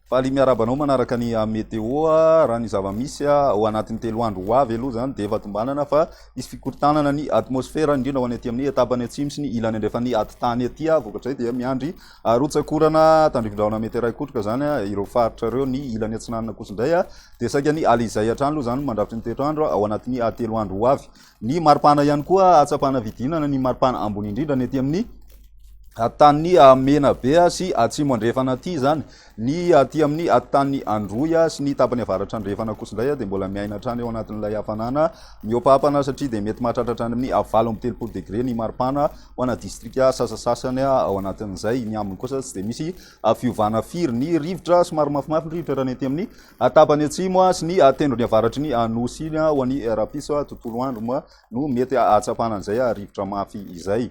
faly miarabanao manaraka ny météo raha ny zava-misy ao anatin'ny 3 andro ho avy aloha zany de efa tombanana fa isy fikoritanana ny atmosfera indrindra ho any aty amin'ny etapany atsimo sy ny ilany andrefany atitany aty vokatray dia miandry rotsakorana tandrivindraona mety raikotroka zany ireo faritra reo ny ilany atsinanana kosindray de saika ny alizay hatrany aloha zany mandrafitry ny toetrandro ao anatin'ny 3 andro ho avy ny maripana ihany koa atsapana vidinana ny maripana ambony indrindra ny aty amin'ny tany mena be sy atsimo andrefana aty zany ny aty amin'ny tany androya sy ny tapany avaratra andrefana kosindray de mbola miaina hatrany eo anatin'ilay hafanana miopapana satria de mety mahatratra hatrany amin'ny 7 degré ny maripana ho ana distrika sasasasany ao anatin'izay ny ambiny kosa tsy de misy fiovana firy ny rivotra somary mafimafy ny rivotra raha ny aty amin'ny tapany atsimo sy ny tendrony avaratry ny anosy iny ho any rapiso tontolo andro moa no mety atsapana an'izay rivotra mafy izay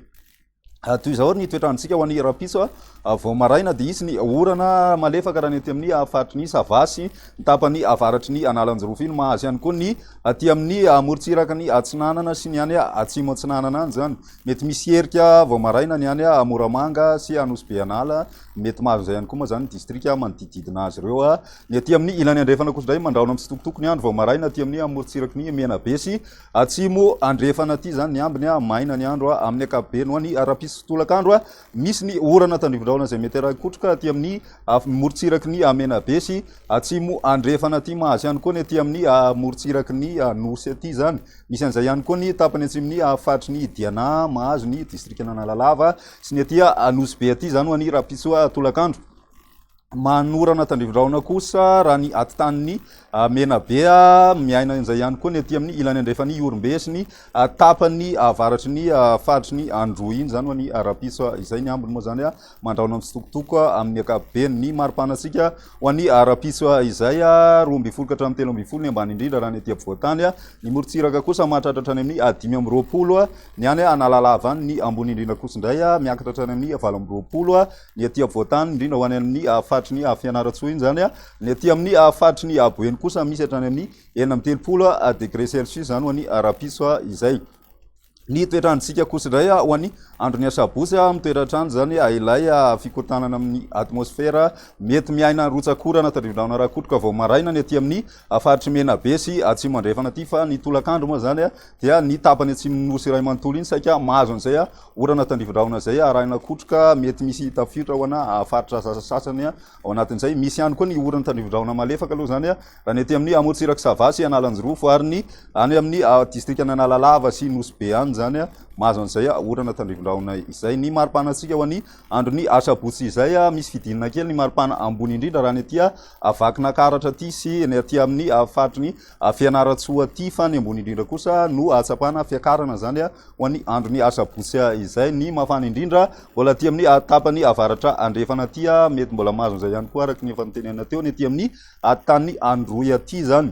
toy izao ny toetrandrontsika ho any rapiso vao maraina de isy ny orana malefaka raha ny aty amin'ny faritry ny savasy ny tapany avaratry ny analanjorofo iny mahazo ihany koa ny aty amin'ny morotsiraka ny atsinanana sy ny any atsimo atsinanana any zany mety misy herika vao maraina ny any moramanga sy anosy be anala mety mahazo zay ihany koa moa zany distrika manodididina azy ireo ny aty amin'ny ilany andrefana kosindray mandraona amin'ny sitokotoko ny andro vao maraina aty amin'ny morotsiraky ny mena be sy atsimo andrefana aty zany ny ambiny maina ny andro amin'ny akapobeny ho any rapiso tolakandro misy ny orana tandrivindraona zay mety raikotroka aty amin'ny morotsiraky ny mena be sy atsimo andrefana aty mahazo ihany koa ny aty amin'ny morotsiraky ny nosy aty zany misy an'izay ihany koa ny tapany atsimony faritry ny diana mahazo ny distrika nanalalava sy ny aty anosy be aty zany ho any rapiso tolakandro manorana tandrivindraona kosa raha ny atitaniny mena be miaina an'izay ihany koa ny aty amin'ny ilany andrefany orombe sy ny tapany avaratry ny faritry ny andro iny zany ho any rapiso izay ny ambiny moa zany mandraona amin'ny sitokotoko amin'ny akapobeny ny maripanatsika ho any rapiso izay 12 ka hatramin'ny 13 ny ambany indrindra raha ny aty ampovoantany ny morotsiraka kosa mahatratra hatrany amin'ny 5 ny any analalava any ny ambony indrindra kosindray miakatra hatrany amin'ny 7 ny aty ampovoantany indrindra ho any amin'ny faritry ny fianaratsoa iny zany ny aty amin'ny faritry ny aboeny kosa misy hatrany amin'ny 30 degré celsius zany ho any rapiso izay ny toetrandrontsika kosindray ho any andro ny asabosy mitoetratrandro zany ilay fikoritanana amin'ny atmosfera mety miaina rotsakorana tandrivindraona rakotroka vao maraina ny aty amin'ny faritry mena be sy atsimo andrefana aty fa ny tolakandro moa zany dia ny tapany atsimo nosy ray manontolo iny saika mahazo an'izay orana tandrivindraona zay arahina kotroka mety misy tafiditra ho ana faritra sasasasany ao anatin'izay misy ihany koa ny orana tandrivindraona malefaka aloha zany raha ny aty amin'ny morotsiraky savasy analanjorofo ary ny any amin'ny distrika nanalalava sy nosy be any zany mahazo an'izay orana tandrivindraona izay ny maripanatsika ho any andro ny asabotsy izay misy fidinina kely ny maripana ambony indrindra raha ny aty vakina karatra aty sy ny aty amin'ny faritry ny fianaratsoa aty fa ny ambony indrindra kosa no atsapana fiakarana zany ho any andro ny asabotsy izay ny mafana indrindra mbola aty amin'ny tapany avaratra andrefana aty mety mbola mahazo an'izay ihany koa araky ny efa nitenena teo ny aty amin'ny tany androy aty zany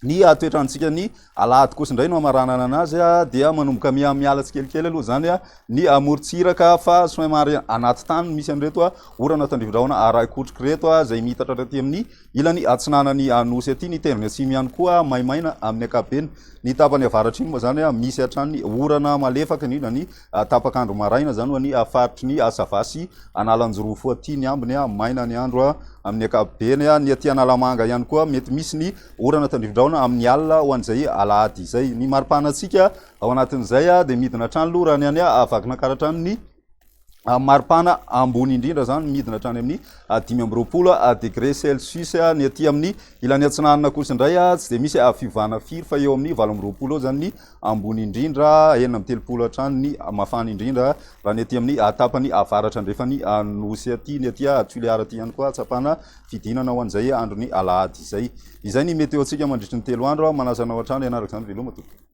ny toetrandrontsika ny alahady kosindray no amaranana anazy dia manomboka miala tsikelikely aloha zany ny morotsiraka fa somary anaty tany misy an'ireto orana tandrivindraona raikotroka reto zay mitatra aty amin'ny ilany atsinanany anosy aty ny tendrony atsimo ihany koa maimaina amin'ny akapobeny ny tapany avaratry iny moa zany misy hatrany orana malefaka indrindra ny tapakandro maraina zany ho any faritry ny savasy analanjorofo aty ny ambiny maina ny andro amin'ny akapobeny ny aty analamanga ihany koa mety misy ny orana tandrivindraona amin'ny alina ho an'izay alahady izay ny maripanatsika ao anatin'izay de midina hatrany aloha raha ny any vakina karatra ny maripana ambony indrindra zany midina hatrany amin'ny 5 degré celsius ny aty amin'ny ilany atsinanana kosindray tsy de misy fiovana firy fa eo amin'ny 20 eo zany ny ambony indrindra 30 hatrany ny mafana indrindra raha ny aty amin'ny tapany avaratra andrefany nosy aty ny aty toliara aty ihany koa tsapana fidinana ho an'izay andro ny alahady izay ny météo tsika mandritry ny 3 andro manasanao hatrany ianaraka zany veloma tompoko